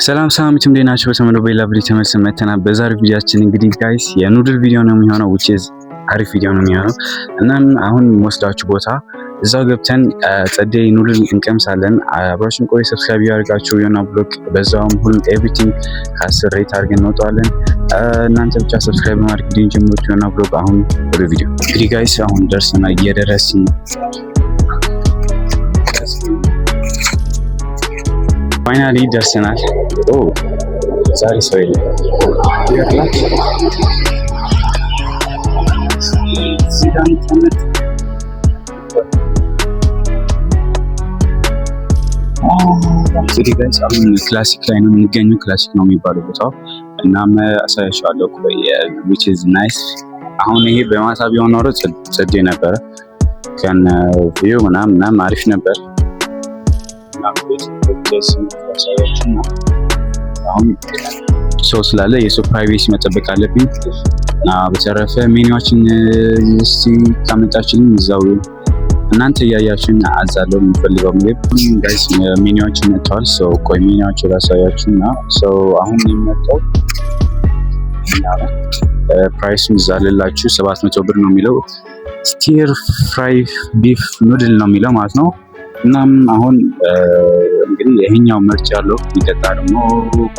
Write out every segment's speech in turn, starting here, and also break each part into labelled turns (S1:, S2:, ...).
S1: ሰላም ሰላም ቲም እንዴት ናችሁ? በተመዶ በሌላ ቪዲዮ ተመልሰን መጥተናል። በዛሬው ቪዲዮአችን እንግዲህ ጋይስ የኑድል ቪዲዮ ነው የሚሆነው which is አሪፍ ቪዲዮ ነው የሚሆነው። እናም አሁን ወስዳችሁ ቦታ እዛው ገብተን ጸደይ ኑድል እንቀምሳለን። አብራችሁን ቆይ። ሰብስክራይብ ያድርጋችሁ የሆነ ብሎግ በዛውም ሁሉ ኤቭሪቲንግ ከ10 ሬት አድርገን እንወጣለን። እናንተ ብቻ ሰብስክራይብ ማድረግ ጀምሩት። የሆነ ብሎግ አሁን ወደ ቪዲዮ እንግዲህ ጋይስ አሁን ደርሰናል፣ እየደረስን ፋይናሊ ደርሰናል። ኦ ዛሬ ሰው የለም። እንግዲህ ጋይስ አሁን ክላሲክ ላይ ነው የሚገኘው። ክላሲክ ነው የሚባለው ቦታው። እናም አሳያችኋለሁ which is nice። አሁን ይሄ በማታ ቢሆን ኖሮ ጸዴ ነበረ። ከነ ቪው ምናምን አሪፍ ነበር። አሁን ሰው ስላለ የሰው ፕራይቬሲ መጠበቅ አለብኝ። በተረፈ ሜኒዎችን እስቲ ካመጣችሁልኝ እዛው እናንተ እያያችሁን አዛለው የሚፈልገው ምግብ ጋይስ ሜኒዎችን መጥተዋል። ሰው ቆይ ሜኒዎችን ላሳያችሁና ሰው አሁን የሚመጣው ፕራይሱን ዛለላችሁ 700 ብር ነው የሚለው። ስቲር ፍራይ ቢፍ ኑድል ነው የሚለው ማለት ነው። እናም አሁን እንግዲህ ይሄኛው ምርጫ ያለው ይጠጣ ደግሞ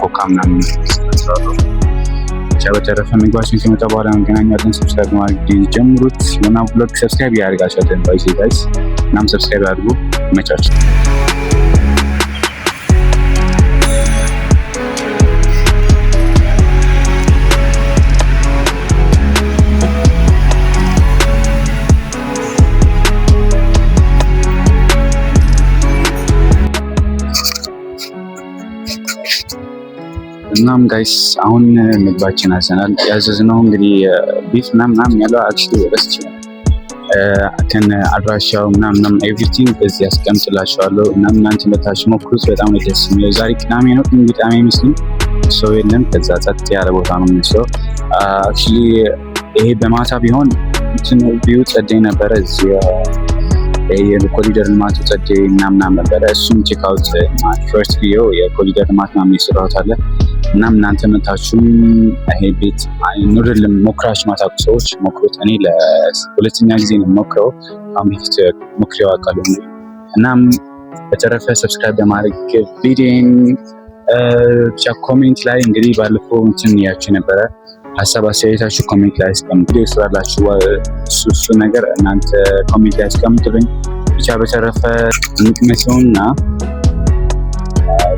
S1: ኮካ ምናምን ነው። በተረፈ ምግባችን ከመጣ በኋላ እንገናኛለን። ሰብስክራይብ ማድረግ ጀምሩት። የሆነ ብሎግ ሰብስክራይብ ያደርጋችሁ አደንባይስ ጋይስ። እናም ሰብስክራይብ አድርጉ። ይመቻችሁ። እናም ጋይስ አሁን ምግባችን አዘናል። ያዘዝነው እንግዲህ ቢፍ ምናምን ያለው አክቹሊ ረስቼ ከነ አድራሻው ምናምን ኤቭሪቲንግ በዚህ አስቀምጥላችኋለሁ። እናም እናንተ መታችሁ ሞክሩት። በጣም ደስ የሚለው ዛሬ ቅዳሜ ነው፣ ቅዳሜ አይመስልም፣ ሰው የለም። ከዛ ጸጥ ያለ ቦታ ነው የሚመስለው። አክቹሊ ይሄ በማታ ቢሆን እንትን ቪው ጸደይ ነበረ። እዚህ የኮሪደር ልማቱ ጸደይ ምናምን ነበረ። እሱም ቼክ አውት ፈርስት ቪዲዮ የኮሪደር ልማት ምናምን የሰራሁት አለ። እናም እናንተ መታችሁም ይሄ ቤት ኑድል ሞክራችሁ ማታውቁ ሰዎች ሞክሩት። እኔ ለሁለተኛ ጊዜ ነው ሞክረው፣ አሁን በፊት ሞክሬው አውቃለሁ። እናም በተረፈ ሰብስክራይብ በማድረግ ቪዲዮን ብቻ ኮሜንት ላይ እንግዲህ ባለፈው እንትን ያችሁ ነበረ ሀሳብ አስተያየታችሁ ኮሜንት ላይ አስቀምጡ። ቪዲዮ ስላላችሁ እሱ ነገር እናንተ ኮሜንት ላይ አስቀምጡልኝ። ብቻ በተረፈ እንቅመሰውና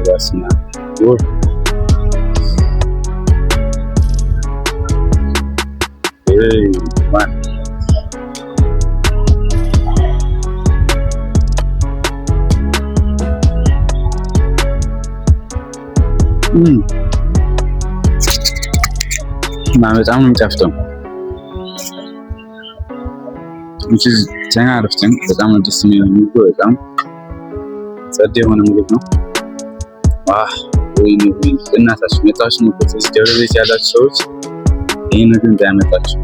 S1: ዋስና በጣም ነው የሚጣፍጠው። በጣም ነው ደስ የሚለው ምግብ። በጣም ጸዴ የሆነ ምግብ ነው። ወይኔ እናታችሁ መጣችሁ ምግብ ደብረ ዘይት ያላችሁ ሰዎች ይህን ምግብ እንዳያመጣችሁ።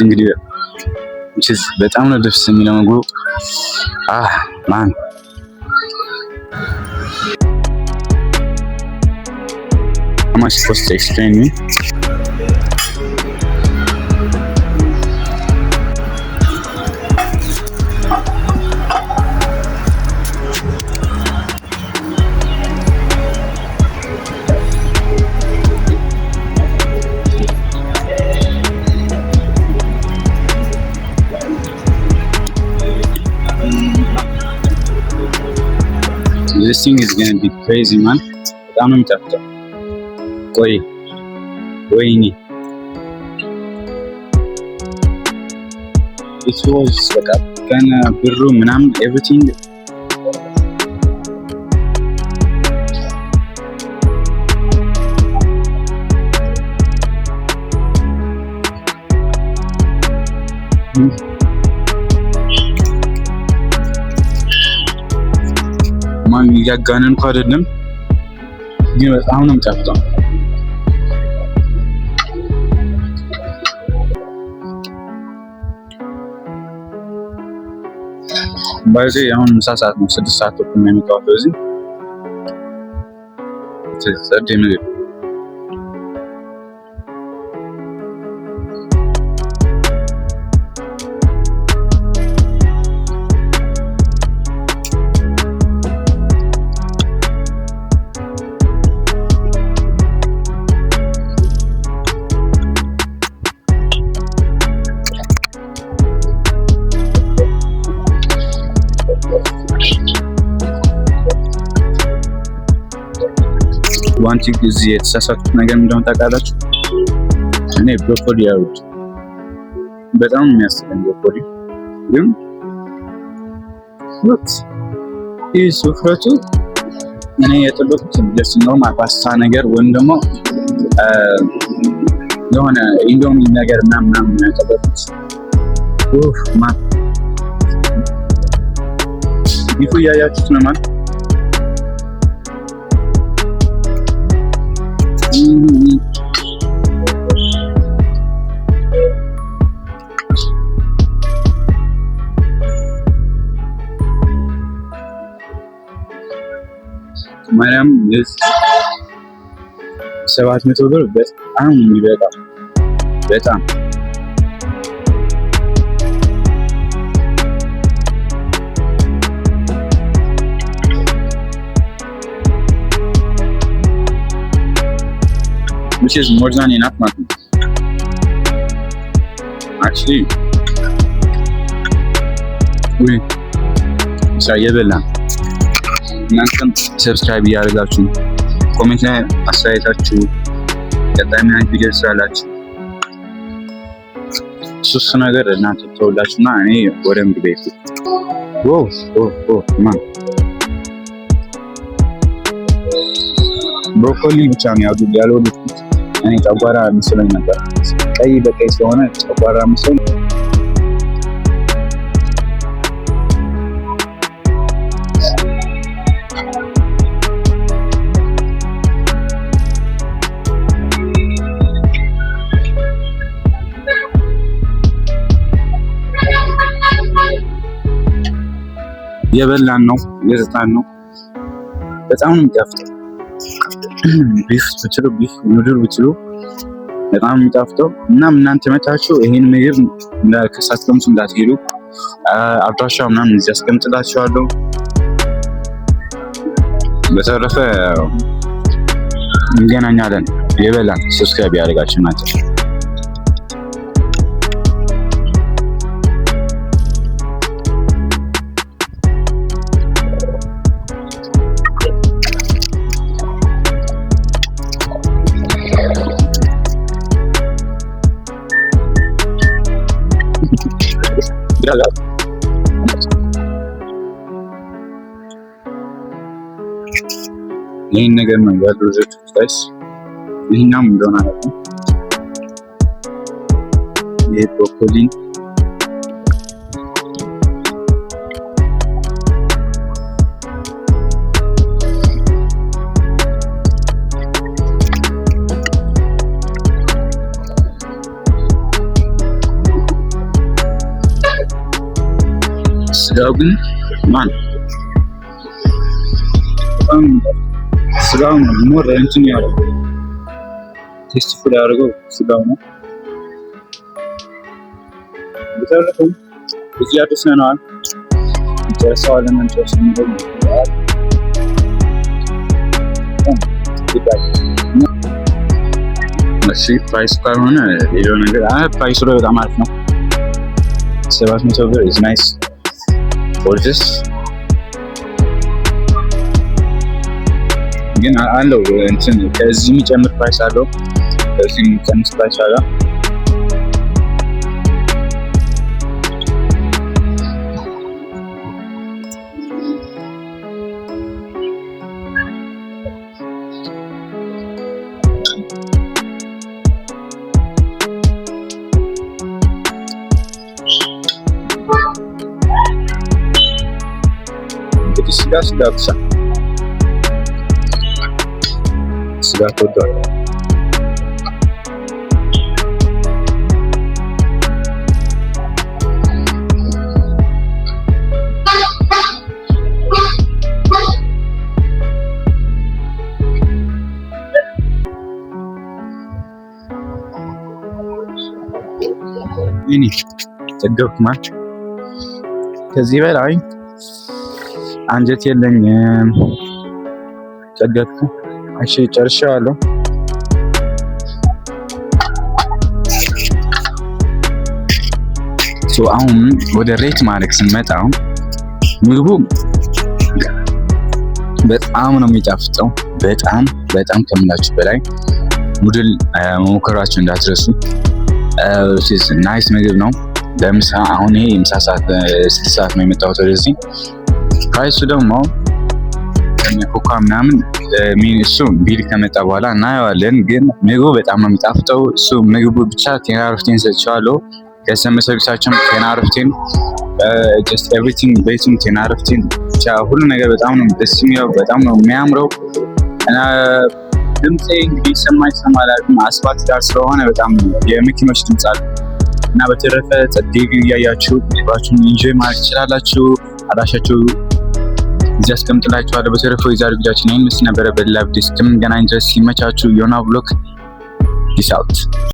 S1: እንግዲህ በጣም ነው ደስ የሚለው ምግቡ። ማን am I supposed to explain me? This thing is gonna be crazy, man. በጣም ነው የሚጣፍጠው። ወይኔ it was በቃ ከነ ብሩ ምናምን everything እያጋነንኩ አይደለም፣ ግን በጣም ነው የሚጣፍጠው። በዚህ አሁን ምሳ ሰዓት ነው፣ 6 ሰዓት ተኩል ነው የሚወጣው። በዚህ ጸዴ ምግብ ዋንቲ እዚህ የተሳሳቱት ነገር እንደሆነ ታውቃላችሁ። እኔ ብሮኮሊ ያውድ በጣም የሚያስጠላኝ ብሮኮሊ ግን ይህ ስፍረቱ እኔ የጠበቁት ደስ ኖርማል ፓስታ ነገር ወይም ደግሞ የሆነ ኢንዶሚ ነገር ምናምን የጠበቁት ቢፉ እያያችሁት ነው ማለት ማርያም 700 ብር በጣም የሚበቃ በጣም which is more than enough ማለት ነው። actually እየበላን እናንተም ሰብስክራይብ እያደረጋችሁ ኮሜንት ላይ አስተያየታችሁ ቀጣይ ምን አይነት ቪዲዮ ስላላችሁ ሱስ ነገር እናንተ ተወላችሁና እኔ ወደ ምግብ ቤት ማን ብሮኮሊ ብቻ ነው ያልወደድኩት። እኔ ጨጓራ መስሎኝ ነበር፣ ቀይ በቀይ ስለሆነ ጨጓራ መስሎኝ የበላን ነው የዘጣን ነው። በጣም ነው የሚጣፍጠው። ቢፍ ብትሉ ቢፍ ኑድል ብትሉ በጣም የሚጣፍጠው እና እናንተ መታችሁ ይሄን ምግብ ከሳትቀምሱ እንዳትሄዱ። አድራሻ ምናምን እዚህ አስቀምጥላችኋለሁ። በተረፈ እንገናኛለን። የበላን ሰብስክራይብ ያደርጋችሁ ናቸው። ይህን ነገር ነው ያደረኩት ጋይስ። ይሄኛም እንደሆነ አይደለም። ይሄ ብሮኮሊ ስጋው ግን ማን ስጋው ሞር እንትን ያለው ቴስትፉል ያደርገው ስጋው ነው። በተረፈ እዚህ አድርሰናል። ጨርሰዋለን። እሺ ፕራይስ ካልሆነ ሌላው ነገር ፕራይሱ በጣም አሪፍ ነው። 700 ብር is nice for this ግን አለው እንትን ከዚህ የሚጨምር ፕራይስ አለው፣ ከዚህ የሚቀንስ ፕራይስ አለው። እንግዲህ ስጋ ብቻ ጋር ተወዷል። ይሄኔ ጠገብኩ ማለት ከዚህ በላይ አንጀት የለኝም። ጠገብኩ። እሺ ጨርሻለሁ። አሁን ወደ ሬት ማድረግ ስንመጣ ምግቡ በጣም ነው የሚጣፍጠው። በጣም ከምላችሁ በላይ ሙድል መሞከራችሁ እንዳትረሱ። ናይስ ምግብ ነው። ለምሳ አሁን ይሄ የምሳ ሰዓት 6 ሰዓት ነው የመጣሁት ወደዚህ። ፕራይሱ ደግሞ ኮካ ምናምን እሱ ቢል ከመጣ በኋላ እናየዋለን። ግን ምግቡ በጣም ነው የሚጣፍጠው። እሱ ምግቡ ብቻ 10 out of 10 ሰጥቼዋለሁ። ከስተመር ሰርቪሳቸውም 10 out of 10 just everything ቤቱም 10 out of 10 ብቻ ሁሉ ነገር በጣም ነው ደስ የሚለው፣ በጣም ነው የሚያምረው። እና ድምጼ እንግዲህ ይሰማል አስፋልት ዳር ስለሆነ በጣም የመኪኖች ድምጽ አለ። እና በተረፈ ጸዴቪ እያያችሁ ምግባችሁን ኢንጆይ ማድረግ ትችላላችሁ። አዳሻችሁ እዚህ አስቀምጥላችኋለሁ። በተረፈ የዛሬው ቪዲዮአችን ይህን ምስል ነበረ። በሌላ ቪዲዮ እስከምንገናኝ ድረስ ሲመቻችሁ ዮና ብሎግ ፒስ አውት።